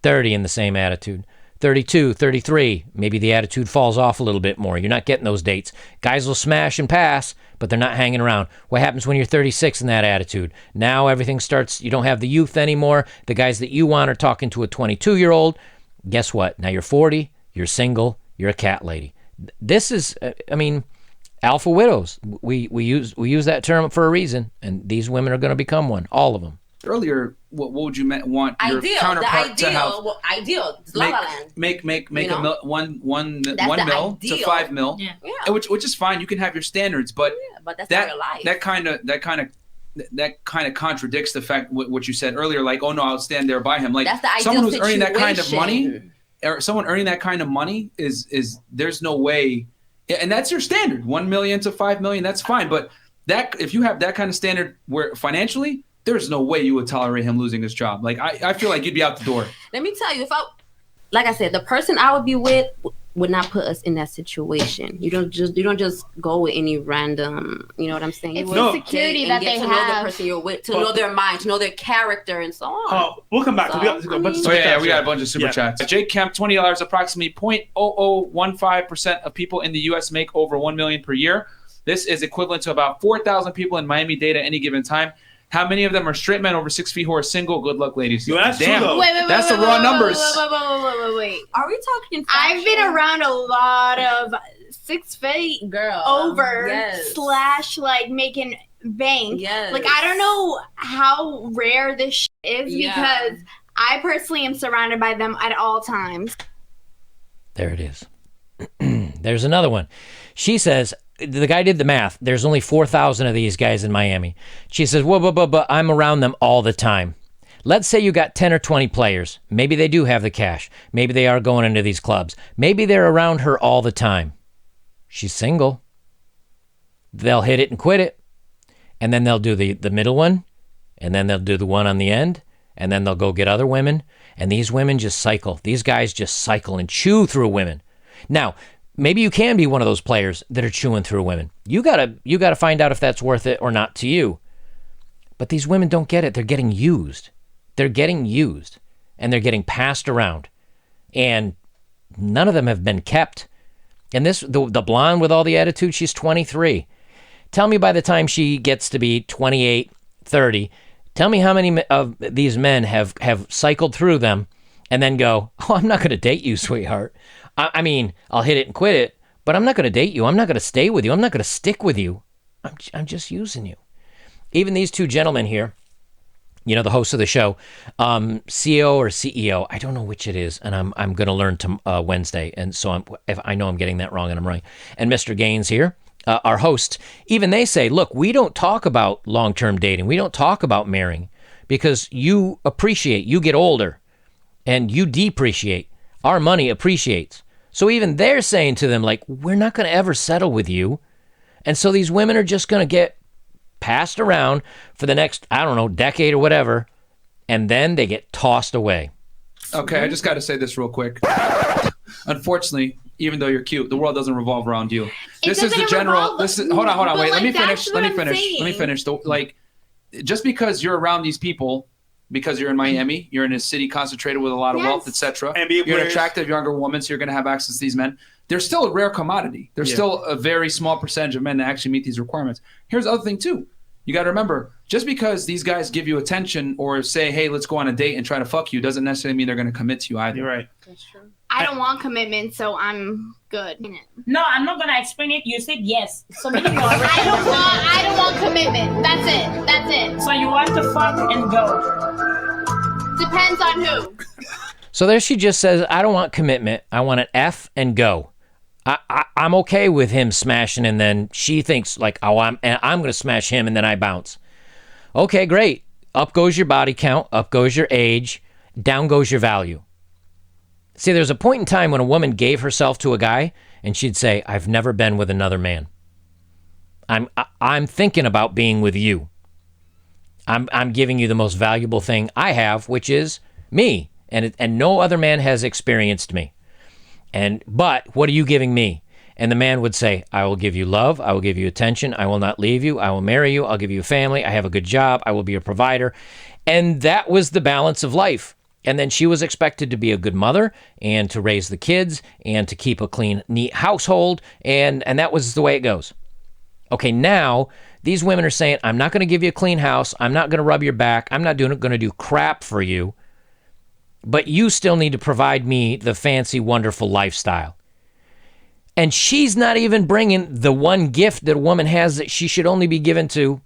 30 in the same attitude? 32, 33, maybe the attitude falls off a little bit more. You're not getting those dates. Guys will smash and pass, but they're not hanging around. What happens when you're 36 in that attitude? Now everything starts, you don't have the youth anymore. The guys that you want are talking to a 22-year-old. Guess what? Now you're 40, you're single, you're a cat lady. This is, alpha widows. We use that term for a reason, and these women are going to become one, all of them. Earlier, what would you want your counterpart to have? Ideal. La La Land. Make one mil to 5 mil, Yeah. which is fine. You can have your standards, but But that's not your life. that kind of contradicts the fact what you said earlier. Like, oh no, I'll stand there by him. Like That's the ideal someone who's earning that kind of money, situation. or someone earning that kind of money is there's no way, and that's your standard. 1 million to 5 million, that's fine. But that if you have that kind of standard where financially, there's no way you would tolerate him losing his job. Like I feel like you'd be out the door. Let me tell you, like I said, the person I would be with would not put us in that situation. You don't just go with any random, you know what I'm saying? It's You the would security date that and get they to know have. the person you're with, to know their mind, to know their character, and so on. We'll come back. So, We got a bunch of So super yeah, chats we got a here. bunch of super Yeah. chats. Jake Kemp, $20, approximately 0.0015% of people in the U.S. make over $1 million per year. This is equivalent to about 4,000 people in Miami-Dade at any given time. How many of them are straight men over 6 feet who are single? Good luck, ladies. Yo, that's Damn. true, though. That's the raw numbers. Wait. Are we talking? I've been factual? around a lot of 6 feet girl over Yes. / like making bank. Yes. Like I don't know how rare this is because I personally am surrounded by them at all times. There it is. There's another one. She says, the guy did the math. There's only 4,000 of these guys in Miami. She says, but I'm around them all the time. Let's say you got 10 or 20 players. Maybe they do have the cash. Maybe they are going into these clubs. Maybe they're around her all the time. She's single. They'll hit it and quit it. And then they'll do the middle one. And then they'll do the one on the end. And then they'll go get other women. And these women just cycle. These guys just cycle and chew through women. Now, maybe you can be one of those players that are chewing through women. You gotta find out if that's worth it or not to you. But these women don't get it. They're getting used. They're getting used. And they're getting passed around. And none of them have been kept. And the blonde with all the attitude, she's 23. Tell me by the time she gets to be 28, 30, tell me how many of these men have cycled through them and then go, oh, I'm not going to date you, sweetheart. I mean, I'll hit it and quit it, but I'm not going to date you. I'm not going to stay with you. I'm not going to stick with you. I'm just using you. Even these two gentlemen here, you know, the host of the show, CEO or CEO, I don't know which it is, and I'm going to learn to Wednesday, and so if I know I'm getting that wrong, and I'm right. And Mr. Gaines here, our host, even they say, look, we don't talk about long-term dating. We don't talk about marrying because you get older, and you depreciate. Our money appreciates. So even they're saying to them, like, we're not going to ever settle with you. And so these women are just going to get passed around for the next, I don't know, decade or whatever. And then they get tossed away. Okay, I just got to say this real quick. Unfortunately, even though you're cute, the world doesn't revolve around you. This is the general. Hold on. Wait, let me finish. Like, just because you're around these people, because you're in Miami, you're in a city concentrated with a lot of wealth, etc. You're an attractive younger woman, so you're going to have access to these men. They're still a rare commodity. There's still a very small percentage of men that actually meet these requirements. Here's the other thing, too. You got to remember, just because these guys give you attention or say, hey, let's go on a date and try to fuck you, doesn't necessarily mean they're going to commit to you either. You're right. That's true. I don't want commitment, so I'm good. No, I'm not gonna explain it. You said yes. So maybe you're already I don't want commitment. That's it. So you want to fuck and go. Depends on who. So there she just says, I don't want commitment. I want an F and go. I'm okay with him smashing, and then she thinks like, oh, I'm going to smash him, and then I bounce. Okay, great. Up goes your body count. Up goes your age. Down goes your value. See, there's a point in time when a woman gave herself to a guy, and she'd say, I've never been with another man. I'm thinking about being with you. I'm giving you the most valuable thing I have, which is me. and no other man has experienced me. But what are you giving me? And the man would say, I will give you love. I will give you attention. I will not leave you. I will marry you. I'll give you a family. I have a good job. I will be your provider. And that was the balance of life. And then she was expected to be a good mother and to raise the kids and to keep a clean, neat household. And that was the way it goes. Okay, now these women are saying, I'm not going to give you a clean house. I'm not going to rub your back. I'm not going to do crap for you. But you still need to provide me the fancy, wonderful lifestyle. And she's not even bringing the one gift that a woman has that she should only be given to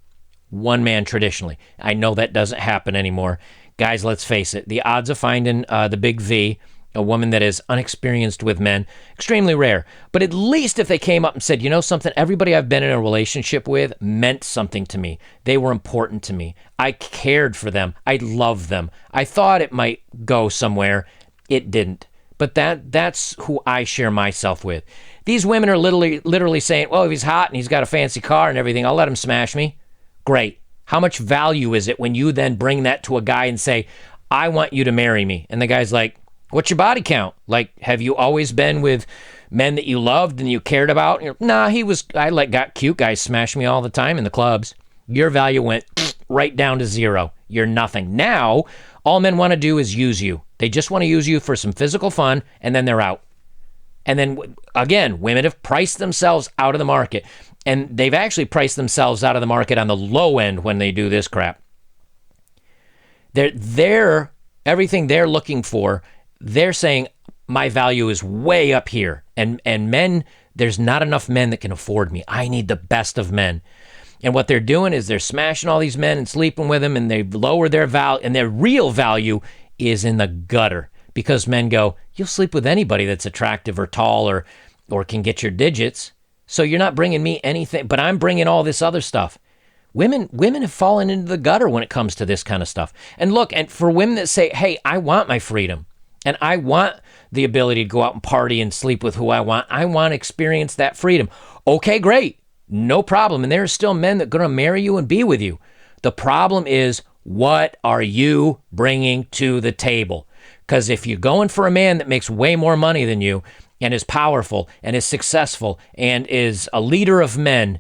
one man traditionally. I know that doesn't happen anymore. Guys, let's face it. The odds of finding the big V, a woman that is unexperienced with men, extremely rare. But at least if they came up and said, you know something, everybody I've been in a relationship with meant something to me. They were important to me. I cared for them. I loved them. I thought it might go somewhere. It didn't. But that's who I share myself with. These women are literally saying, well, if he's hot and he's got a fancy car and everything, I'll let him smash me. Great. How much value is it when you then bring that to a guy and say, I want you to marry me? And the guy's like, what's your body count? Like, have you always been with men that you loved and you cared about? And nah, got cute guys smash me all the time in the clubs. Your value went right down to zero. You're nothing. Now, all men want to do is use you. They just want to use you for some physical fun, and then they're out. And then, again, women have priced themselves out of the market. And they've actually priced themselves out of the market on the low end when they do this crap. They're everything they're looking for, they're saying, my value is way up here. And men, there's not enough men that can afford me. I need the best of men. And what they're doing is they're smashing all these men and sleeping with them, and they've lowered their value, and their real value is in the gutter. Because men go, you'll sleep with anybody that's attractive or tall or can get your digits. So you're not bringing me anything, but I'm bringing all this other stuff. Women have fallen into the gutter when it comes to this kind of stuff. And look, and for women that say, hey, I want my freedom, and I want the ability to go out and party and sleep with who I want to experience that freedom. Okay, great. No problem. And there are still men that are going to marry you and be with you. The problem is, what are you bringing to the table? Because if you're going for a man that makes way more money than you, and is powerful, and is successful, and is a leader of men,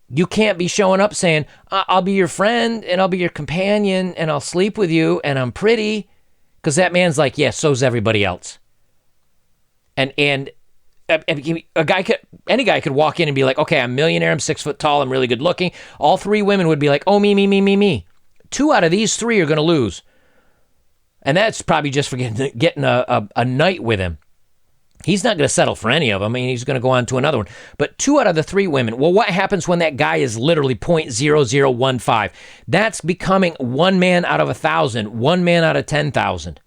you can't be showing up saying, I'll be your friend, and I'll be your companion, and I'll sleep with you, and I'm pretty, because that man's like, yeah, so's everybody else. And any guy could walk in and be like, okay, I'm a millionaire, I'm 6 foot tall, I'm really good looking. All three women would be like, oh, me. 2 out of these 3 are going to lose. And that's probably just for getting a night with him. He's not going to settle for any of them. I mean, he's going to go on to another one. But 2 out of the 3 women, well, what happens when that guy is literally 0.0015? That's becoming 1 man out of 1,000, 1 man out of 10,000.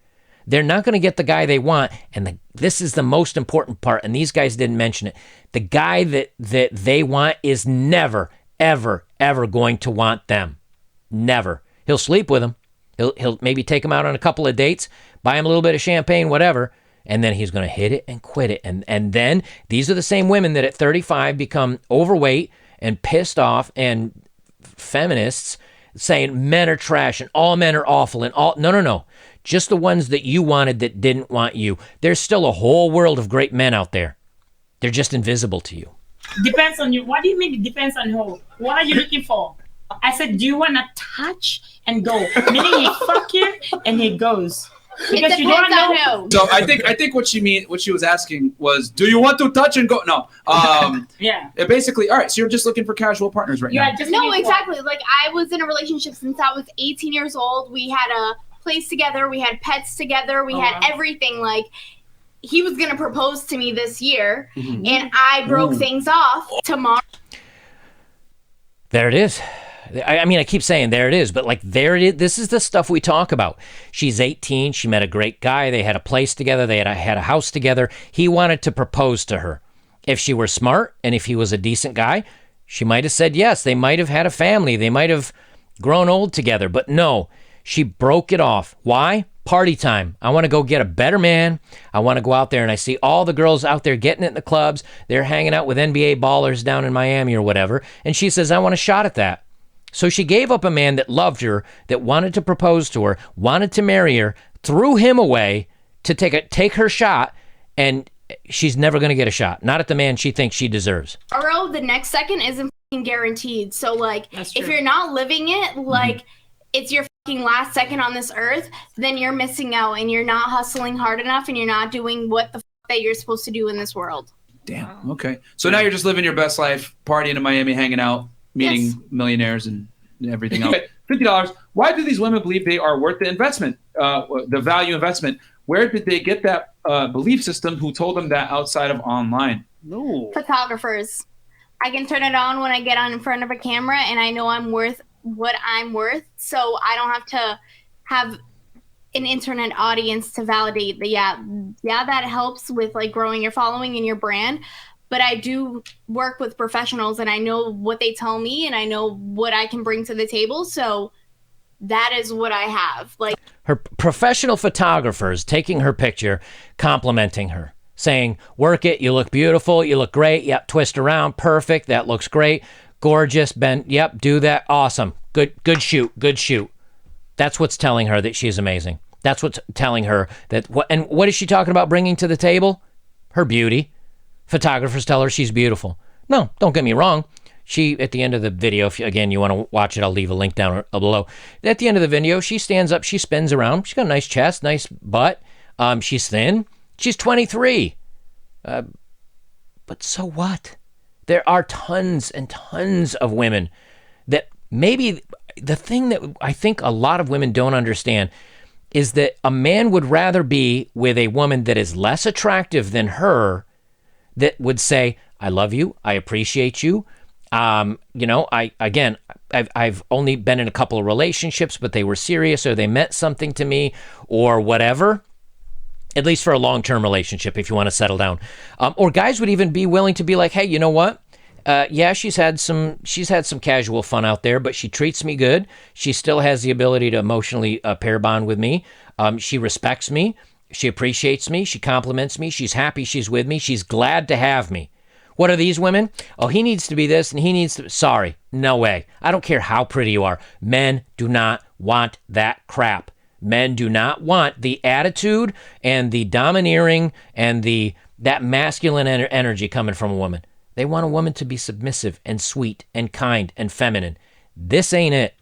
They're not going to get the guy they want. And this is the most important part, and these guys didn't mention it. The guy that they want is never, ever, ever going to want them. Never. He'll sleep with them. He'll maybe take them out on a couple of dates, buy him a little bit of champagne, whatever. And then he's going to hit it and quit it. And then these are the same women that at 35 become overweight and pissed off and feminists saying men are trash and all men are awful and all. No. Just the ones that you wanted that didn't want you. There's still a whole world of great men out there. They're just invisible to you. Depends on you. What do you mean it depends on who? What are you looking for? I said, do you want to touch and go? Meaning he fuck you and he goes. Because you don't know. So I think what she was asking was, do you want to touch and go? No. Yeah. Basically, all right. So you're just looking for casual partners right now. No, exactly. Like I was in a relationship since I was 18 years old. We had a place together. We had pets together. We had everything. Like he was gonna propose to me this year, and I broke things off tomorrow. There it is. I mean, I keep saying there it is, but like there it is. This is the stuff we talk about. She's 18. She met a great guy. They had a place together. They had a house together. He wanted to propose to her. If she were smart and if he was a decent guy, she might have said yes. They might have had a family. They might have grown old together. But no, she broke it off. Why? Party time. I want to go get a better man. I want to go out there, and I see all the girls out there getting it in the clubs. They're hanging out with NBA ballers down in Miami or whatever. And she says, I want a shot at that. So she gave up a man that loved her, that wanted to propose to her, wanted to marry her, threw him away to take her shot, and she's never going to get a shot. Not at the man she thinks she deserves. Or the next second isn't fucking guaranteed. So, like, That's if true. you're not living it, like, it's your fucking last second on this earth, then you're missing out and you're not hustling hard enough and you're not doing what the that you're supposed to do in this world. Damn. Okay. So now you're just living your best life, partying in Miami, hanging out, meeting millionaires and everything else. $50. Why do these women believe they are worth the investment, the value investment? Where did they get that belief system? Who told them that outside of online? No. Photographers. I can turn it on when I get on in front of a camera and I know I'm worth what I'm worth. So I don't have to have an internet audience to validate that. Yeah, that helps with like growing your following and your brand. But I do work with professionals and I know what they tell me and I know what I can bring to the table. So that is what I have. Like Her professional photographers taking her picture, complimenting her, saying, work it, you look beautiful, you look great, yep, twist around, perfect, that looks great, gorgeous, Ben, yep, do that, awesome, good shoot. That's what's telling her that she's amazing. That's what's telling her that, and what is she talking about bringing to the table? Her beauty. Photographers tell her she's beautiful. No, don't get me wrong. She, at the end of the video, if you want to watch it, I'll leave a link down below. At the end of the video, she stands up, she spins around. She's got a nice chest, nice butt. She's thin. She's 23. But so what? There are tons and tons of women that maybe the thing that I think a lot of women don't understand is that a man would rather be with a woman that is less attractive than her, that would say, I love you, I appreciate you. I've only been in a couple of relationships, but they were serious or they meant something to me or whatever. At least for a long-term relationship, if you want to settle down. Or guys would even be willing to be like, hey, you know what? She's had some casual fun out there, but she treats me good. She still has the ability to emotionally pair bond with me. She respects me. She appreciates me. She compliments me. She's happy she's with me. She's glad to have me. What are these women? Oh, he needs to be this and he needs to... Sorry, no way. I don't care how pretty you are. Men do not want that crap. Men do not want the attitude and the domineering and that masculine energy coming from a woman. They want a woman to be submissive and sweet and kind and feminine. This ain't it.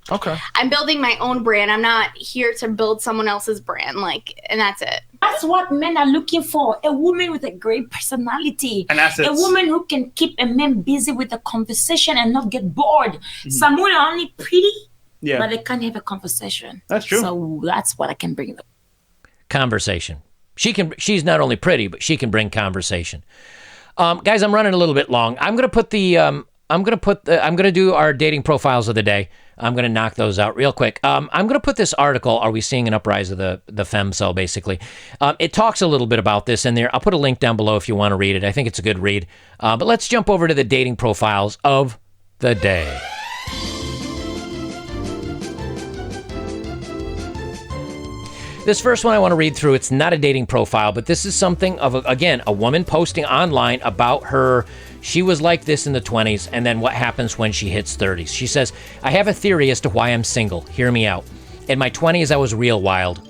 Okay. I'm building my own brand. I'm not here to build someone else's brand. And that's it. That's what men are looking for. A woman with a great personality. And assets. A woman who can keep a man busy with a conversation and not get bored. Some women are only pretty, but they can't have a conversation. That's true. So that's what I can bring them. Conversation. She's not only pretty, but she can bring conversation. Guys, I'm running a little bit long. I'm gonna do our dating profiles of the day. I'm gonna knock those out real quick. I'm gonna put this article. Are we seeing an uprise of the femcel? Basically, it talks a little bit about this in there. I'll put a link down below if you want to read it. I think it's a good read. But let's jump over to the dating profiles of the day. This first one I want to read through. It's not a dating profile, but this is something of, a woman posting online about her. She was like this in the 20s, and then what happens when she hits 30s. She says, I have a theory as to why I'm single. Hear me out. In my 20s, I was real wild.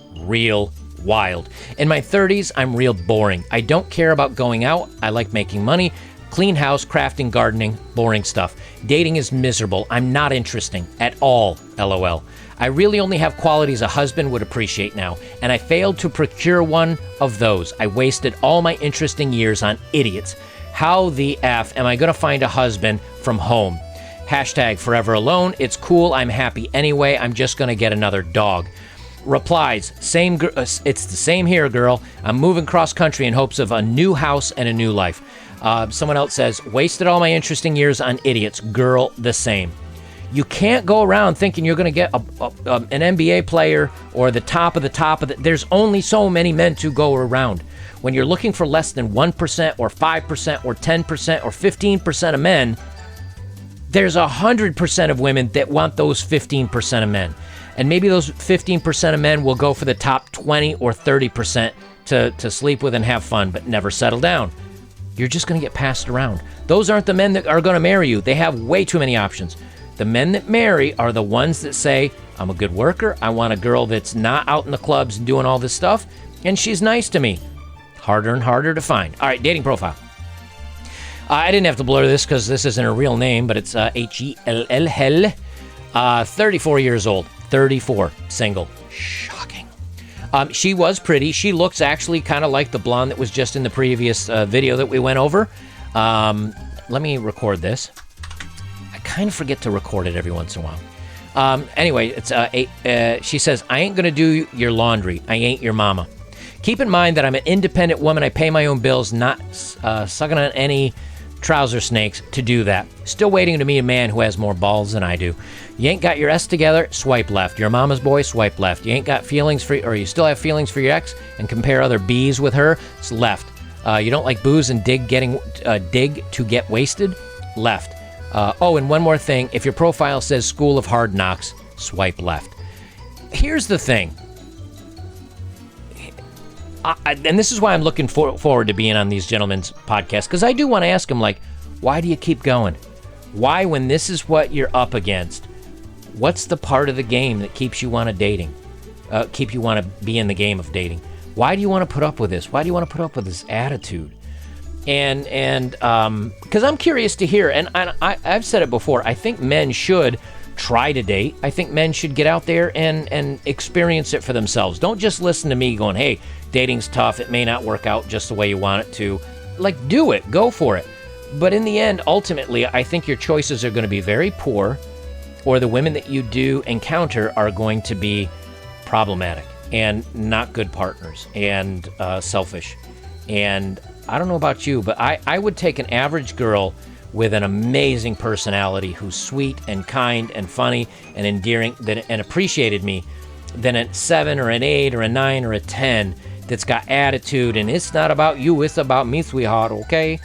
In my 30s, I'm real boring. I don't care about going out. I like making money, clean house, crafting, gardening, boring stuff. Dating is miserable. I'm not interesting at all, LOL. I really only have qualities a husband would appreciate now, and I failed to procure one of those. I wasted all my interesting years on idiots. How the F am I going to find a husband from home? Hashtag forever alone. It's cool. I'm happy anyway. I'm just going to get another dog. Replies, it's the same here, girl. I'm moving cross country in hopes of a new house and a new life. Someone else says, wasted all my interesting years on idiots. Girl, the same. You can't go around thinking you're going to get an NBA player or the top of the... There's only so many men to go around. When you're looking for less than 1% or 5% or 10% or 15% of men, there's 100% of women that want those 15% of men. And maybe those 15% of men will go for the top 20 or 30% to sleep with and have fun, but never settle down. You're just going to get passed around. Those aren't the men that are going to marry you. They have way too many options. The men that marry are the ones that say, I'm a good worker. I want a girl that's not out in the clubs and doing all this stuff, and she's nice to me. Harder and harder to find. All right, dating profile. I didn't have to blur this because this isn't her real name, but it's Hell. 34 years old. 34. Single. Shocking. She was pretty. She looks actually kind of like the blonde that was just in the previous video that we went over. Let me record this. I kind of forget to record it every once in a while. Anyway, it's she says, I ain't going to do your laundry. I ain't your mama. Keep in mind that I'm an independent woman. I pay my own bills, not sucking on any trouser snakes to do that. Still waiting to meet a man who has more balls than I do. You ain't got your S together, swipe left. You're a mama's boy, swipe left. You ain't got feelings for, or you still have feelings for your ex and compare other B's with her, it's left. You don't like booze and dig to get wasted, left. Oh, and one more thing. If your profile says School of Hard Knocks, swipe left. Here's the thing. And this is why I'm looking forward to being on these gentlemen's podcasts, because I do want to ask them, like, why do you keep going? Why, when this is what you're up against, what's the part of the game that keeps you want to be in the game of dating? Why do you want to put up with this? Why do you want to put up with this attitude? And because I'm curious to hear, and I've said it before, I think men should try to date. I think men should get out there and experience it for themselves. Don't just listen to me going, hey, dating's tough. It may not work out just the way you want it to. Like, do it. Go for it. But in the end, ultimately, I think your choices are going to be very poor, or the women that you do encounter are going to be problematic and not good partners and selfish. And I don't know about you, but I would take an average girl with an amazing personality who's sweet and kind and funny and endearing and appreciated me than a 7 or an 8 or a 9 or a 10 that's got attitude and it's not about you, it's about me, sweetheart, okay?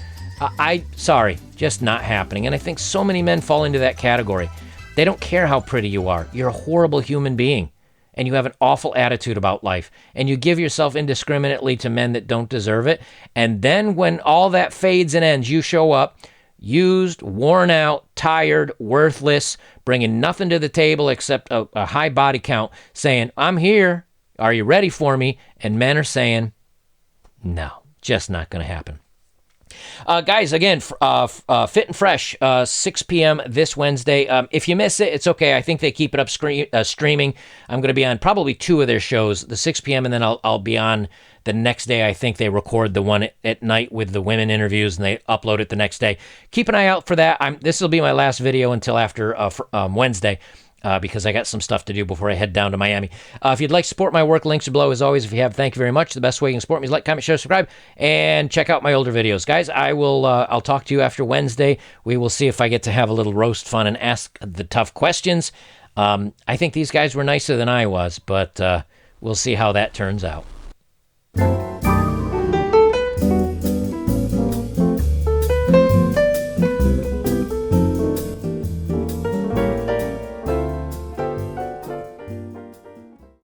Sorry, just not happening. And I think so many men fall into that category. They don't care how pretty you are. You're a horrible human being. And you have an awful attitude about life. And you give yourself indiscriminately to men that don't deserve it. And then when all that fades and ends, you show up used, worn out, tired, worthless, bringing nothing to the table except a high body count, saying, I'm here. Are you ready for me? And men are saying, no, just not going to happen. Guys, again, Fit and Fresh, 6 p.m. this Wednesday. If you miss it, it's okay. I think they keep it up streaming. I'm going to be on probably 2 of their shows, the 6 p.m., and then I'll be on the next day. I think they record the one at night with the women interviews, and they upload it the next day. Keep an eye out for that. This will be my last video until after Wednesday. Because I got some stuff to do before I head down to Miami. If you'd like to support my work, links are below as always. If you have, thank you very much. The best way you can support me is like, comment, share, subscribe, and check out my older videos. Guys, I'll talk to you after Wednesday. We will see if I get to have a little roast fun and ask the tough questions. I think these guys were nicer than I was, but we'll see how that turns out.